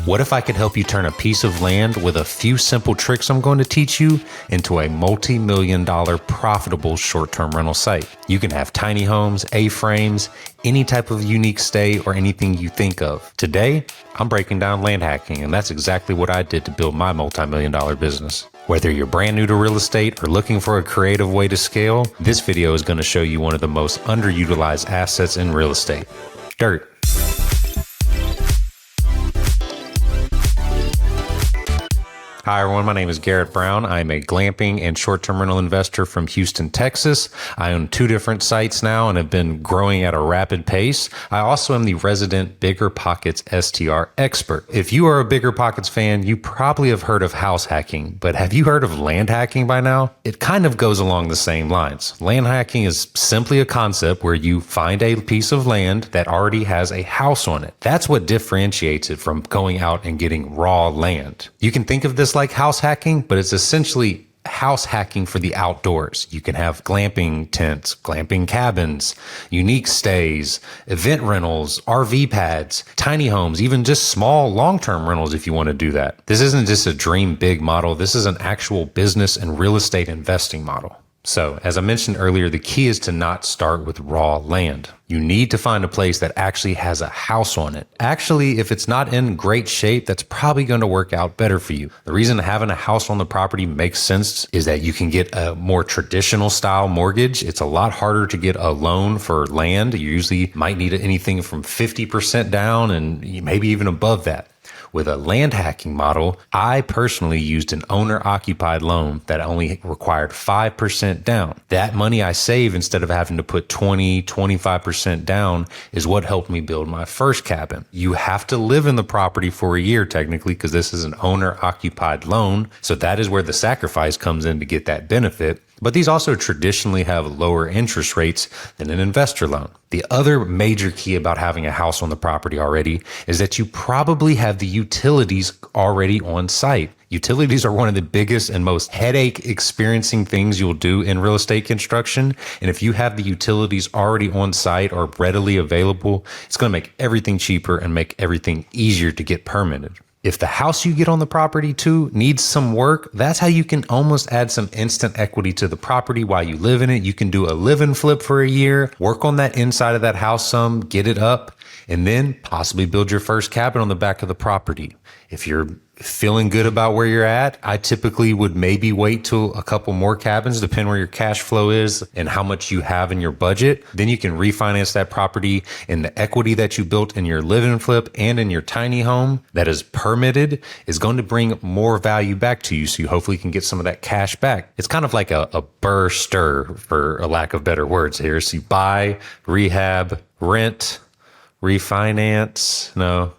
What if I could help you turn a piece of land with a few simple tricks I'm going to teach you into a multi-million-dollar profitable short-term rental site? You can have tiny homes, A-frames, any type of unique stay, or anything you think of. Today, I'm breaking down land hacking, and that's exactly what I did to build my multi-million-dollar business. Whether you're brand new to real estate or looking for a creative way to scale, this video is going to show you one of the most underutilized assets in real estate: dirt. Hi everyone, my name is Garrett Brown. I'm a glamping and short-term rental investor from Houston, Texas. I own 2 different sites now and have been growing at a rapid pace. I also am the resident BiggerPockets STR expert. If you are a BiggerPockets fan, you probably have heard of house hacking, but have you heard of land hacking by now? It kind of goes along the same lines. Land hacking is simply a concept where you find a piece of land that already has a house on it. That's what differentiates it from going out and getting raw land. You can think of this like house hacking, but it's essentially house hacking for the outdoors. You can have glamping tents, glamping cabins, unique stays, event rentals, RV pads, tiny homes, even just small long-term rentals if you want to do that. This isn't just a dream big model. This is an actual business and real estate investing model. So, as I mentioned earlier, the key is to not start with raw land. You need to find a place that actually has a house on it. Actually, if it's not in great shape, that's probably going to work out better for you. The reason having a house on the property makes sense is that you can get a more traditional style mortgage. It's a lot harder to get a loan for land. You usually might need anything from 50% down and maybe even above that. With a land hacking model, I personally used an owner-occupied loan that only required 5% down. That money I save instead of having to put 20, 25% down is what helped me build my first cabin. You have to live in the property for a year technically because this is an owner-occupied loan. So that is where the sacrifice comes in to get that benefit. But these also traditionally have lower interest rates than an investor loan. The other major key about having a house on the property already is that you probably have the utilities already on site. Utilities are one of the biggest and most headache experiencing things you'll do in real estate construction. And if you have the utilities already on site or readily available, it's going to make everything cheaper and make everything easier to get permitted. If the house you get on the property too needs some work, that's how you can almost add some instant equity to the property while you live in it. You can do a live and flip for a year, work on that inside of that house some, get it up, and then possibly build your first cabin on the back of the property. If you're feeling good about where you're at, I typically would maybe wait till a couple more cabins, depending where your cash flow is and how much you have in your budget. Then you can refinance that property, and the equity that you built in your live and flip and in your tiny home that is permitted is going to bring more value back to you. So you hopefully can get some of that cash back. It's kind of like a BRRRR stir, for a lack of better words here. So you buy, rehab, rent, refinance. No.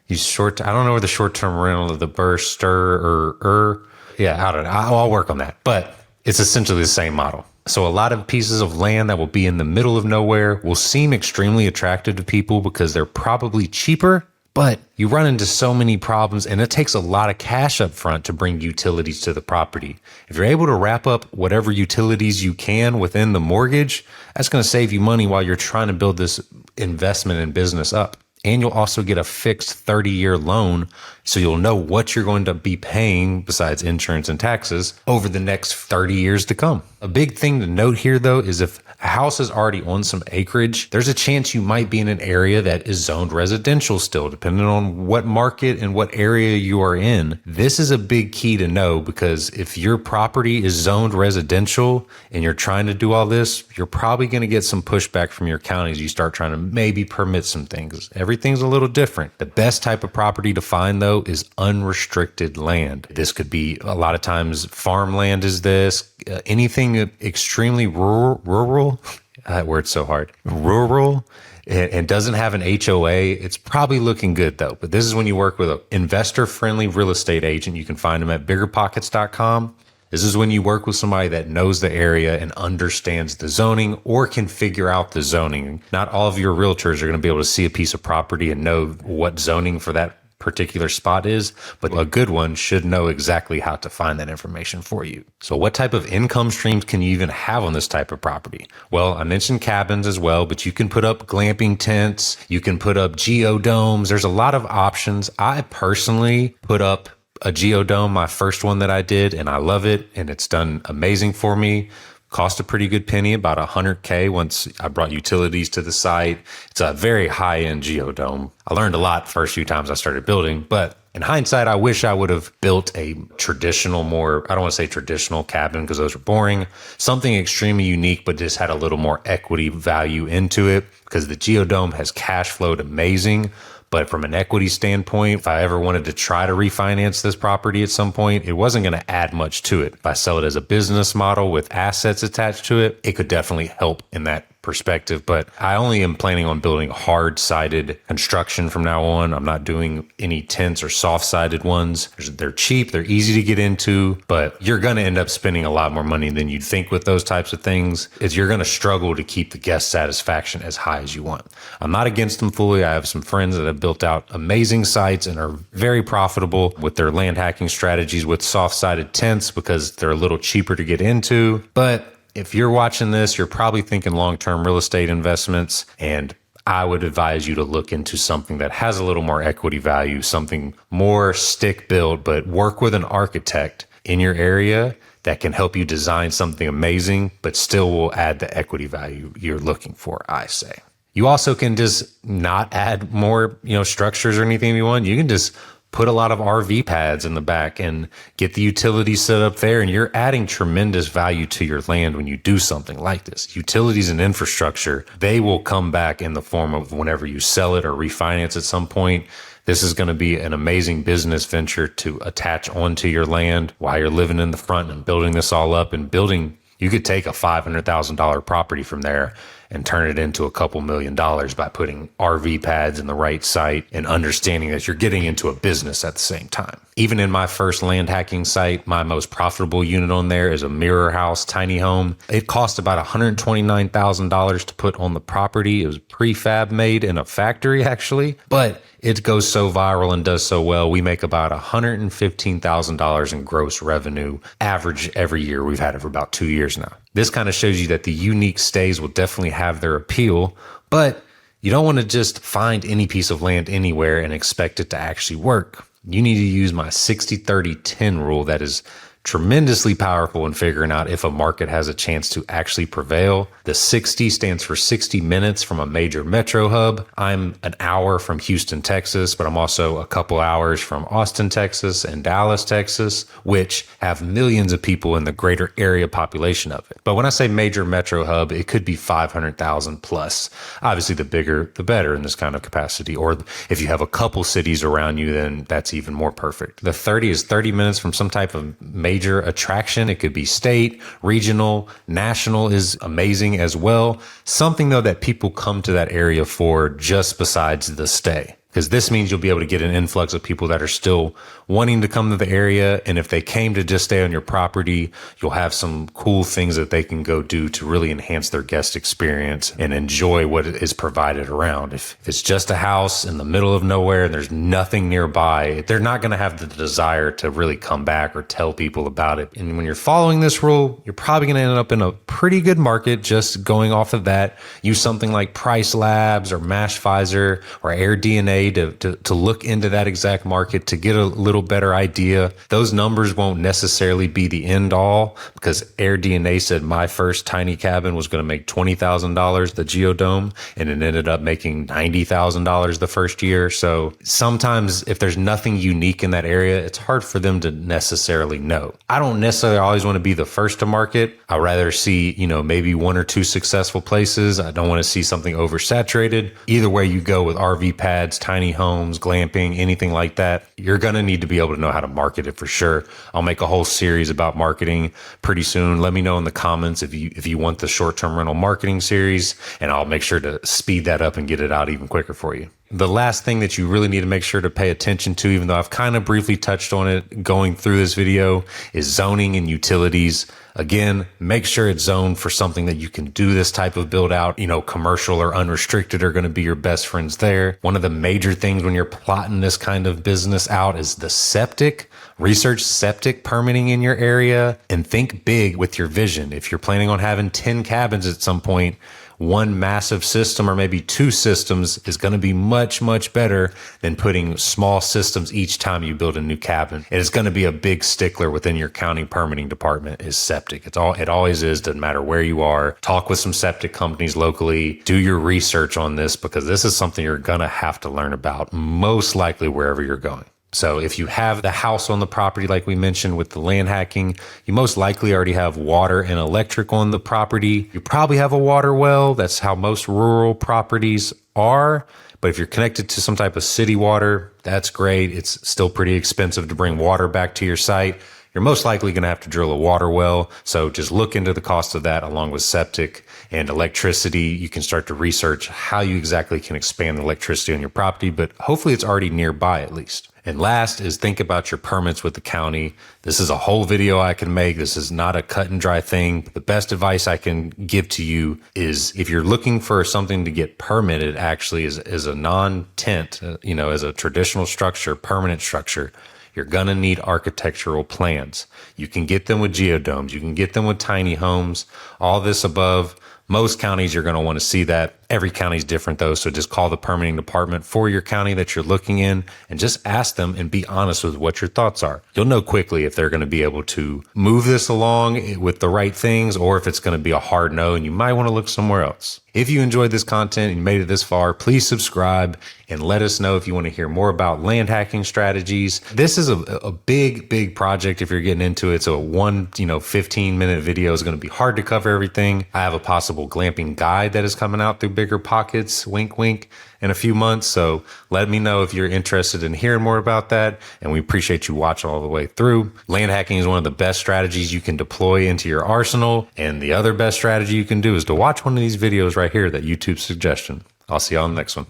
I don't know where the short-term rental of the BRRRR stir yeah, I don't know. I'll work on that. But it's essentially the same model. So a lot of pieces of land that will be in the middle of nowhere will seem extremely attractive to people because they're probably cheaper, but you run into so many problems and it takes a lot of cash up front to bring utilities to the property. If you're able to wrap up whatever utilities you can within the mortgage, that's going to save you money while you're trying to build this investment and business up. And you'll also get a fixed 30-year loan, so you'll know what you're going to be paying besides insurance and taxes over the next 30 years to come. A big thing to note here, though, is if a house is already on some acreage, there's a chance you might be in an area that is zoned residential still, depending on what market and what area you are in. This is a big key to know because if your property is zoned residential and you're trying to do all this, you're probably going to get some pushback from your county as you start trying to maybe permit some things. Everything's a little different. The best type of property to find, though, is unrestricted land. This could be, a lot of times, farmland is this, anything extremely rural, that word's so hard, rural, and doesn't have an HOA, it's probably looking good though. But this is when you work with an investor-friendly real estate agent. You can find them at biggerpockets.com. This is when you work with somebody that knows the area and understands the zoning or can figure out the zoning. Not all of your realtors are going to be able to see a piece of property and know what zoning for that particular spot is, but a good one should know exactly how to find that information for you. So what type of income streams can you even have on this type of property? Well, I mentioned cabins as well, but you can put up glamping tents, you can put up geodomes. There's a lot of options. I personally put up a geodome, my first one that I did, and I love it, and it's done amazing for me. Cost a pretty good penny, about $100K once I brought utilities to the site. It's a very high-end geodome. I learned a lot the first few times I started building, but in hindsight, I wish I would have built a traditional, I don't want to say traditional cabin because those are boring, something extremely unique, but just had a little more equity value into it because the geodome has cash flowed amazing. But from an equity standpoint, if I ever wanted to try to refinance this property at some point, it wasn't going to add much to it. If I sell it as a business model with assets attached to it, it could definitely help in that perspective. But I only am planning on building hard-sided construction from now on. I'm not doing any tents or soft-sided ones. They're cheap, they're easy to get into, but you're going to end up spending a lot more money than you'd think with those types of things. You're going to struggle to keep the guest satisfaction as high as you want. I'm not against them fully. I have some friends that have built out amazing sites and are very profitable with their land hacking strategies with soft-sided tents because they're a little cheaper to get into. But if you're watching this, you're probably thinking long-term real estate investments, and I would advise you to look into something that has a little more equity value, something more stick-built, but work with an architect in your area that can help you design something amazing, but still will add the equity value you're looking for, I say. You also can just not add more, structures or anything you want. You can just put a lot of RV pads in the back and get the utilities set up there. And you're adding tremendous value to your land when you do something like this. Utilities and infrastructure, they will come back in the form of whenever you sell it or refinance at some point. This is going to be an amazing business venture to attach onto your land while you're living in the front and building this all up and building. You could take a $500,000 property from there and turn it into a couple $1,000,000 by putting RV pads in the right site and understanding that you're getting into a business at the same time. Even in my first land hacking site, my most profitable unit on there is a mirror house, tiny home. It cost about $129,000 to put on the property. It was prefab made in a factory actually, but it goes so viral and does so well. We make about $115,000 in gross revenue average every year. We've had it for about 2 years now. This kind of shows you that the unique stays will definitely have their appeal, but you don't want to just find any piece of land anywhere and expect it to actually work. You need to use my 60-30-10 rule that is tremendously powerful in figuring out if a market has a chance to actually prevail. The 60 stands for 60 minutes from a major metro hub. I'm an hour from Houston, Texas, but I'm also a couple hours from Austin, Texas and Dallas, Texas, which have millions of people in the greater area population of it. But when I say major metro hub, it could be 500,000 plus. Obviously, the bigger, the better in this kind of capacity. Or if you have a couple cities around you, then that's even more perfect. The 30 is 30 minutes from some type of major attraction. It could be state, regional, national is amazing as well. Something though that people come to that area for just besides the stay. Because this means you'll be able to get an influx of people that are still wanting to come to the area. And if they came to just stay on your property, you'll have some cool things that they can go do to really enhance their guest experience and enjoy what is provided around. If it's just a house in the middle of nowhere and there's nothing nearby, they're not going to have the desire to really come back or tell people about it. And when you're following this rule, you're probably going to end up in a pretty good market just going off of that. Use something like Price Labs or Mashvisor or AirDNA to look into that exact market to get a little better idea. Those numbers won't necessarily be the end all because AirDNA said my first tiny cabin was going to make $20,000, the geodome, and it ended up making $90,000 the first year. So sometimes if there's nothing unique in that area, it's hard for them to necessarily know. I don't necessarily always want to be the first to market. I'd rather see, maybe one or two successful places. I don't want to see something oversaturated. Either way you go with RV pads, tiny homes, glamping, anything like that, you're going to need to be able to know how to market it for sure. I'll make a whole series about marketing pretty soon. Let me know in the comments if you want the short-term rental marketing series, and I'll make sure to speed that up and get it out even quicker for you. The last thing that you really need to make sure to pay attention to, even though I've kind of briefly touched on it going through this video, is zoning and utilities. Again, make sure it's zoned for something that you can do this type of build out. Commercial or unrestricted are going to be your best friends there. One of the major things when you're plotting this kind of business out is the septic. Research septic permitting in your area and think big with your vision. If you're planning on having 10 cabins at some point, one massive system or maybe two systems is going to be much, much better than putting small systems each time you build a new cabin. It is going to be a big stickler within your county permitting department is septic. It always is, doesn't matter where you are. Talk with some septic companies locally. Do your research on this because this is something you're going to have to learn about, most likely wherever you're going. So if you have the house on the property, like we mentioned with the land hacking, you most likely already have water and electric on the property. You probably have a water well. That's how most rural properties are. But if you're connected to some type of city water, that's great. It's still pretty expensive to bring water back to your site. You're most likely going to have to drill a water well. So just look into the cost of that along with septic and electricity. You can start to research how you exactly can expand the electricity on your property, but hopefully it's already nearby at least. And last is think about your permits with the county. This is a whole video I can make. This is not a cut and dry thing. The best advice I can give to you is if you're looking for something to get permitted actually as a non-tent, as a traditional structure, permanent structure, you're going to need architectural plans. You can get them with geodomes. You can get them with tiny homes, all this above. Most counties, you're going to want to see that. Every county is different though. So just call the permitting department for your county that you're looking in and just ask them and be honest with what your thoughts are. You'll know quickly if they're going to be able to move this along with the right things or if it's going to be a hard no and you might want to look somewhere else. If you enjoyed this content and you made it this far, please subscribe and let us know if you want to hear more about land hacking strategies. This is a big, big project if you're getting into it. So a 15-minute video is going to be hard to cover everything. I have a possible glamping guide that is coming out through BiggerPockets, wink, wink, in a few months. So let me know if you're interested in hearing more about that. And we appreciate you watching all the way through. Land hacking is one of the best strategies you can deploy into your arsenal. And the other best strategy you can do is to watch one of these videos right here, that YouTube suggestion. I'll see you on the next one.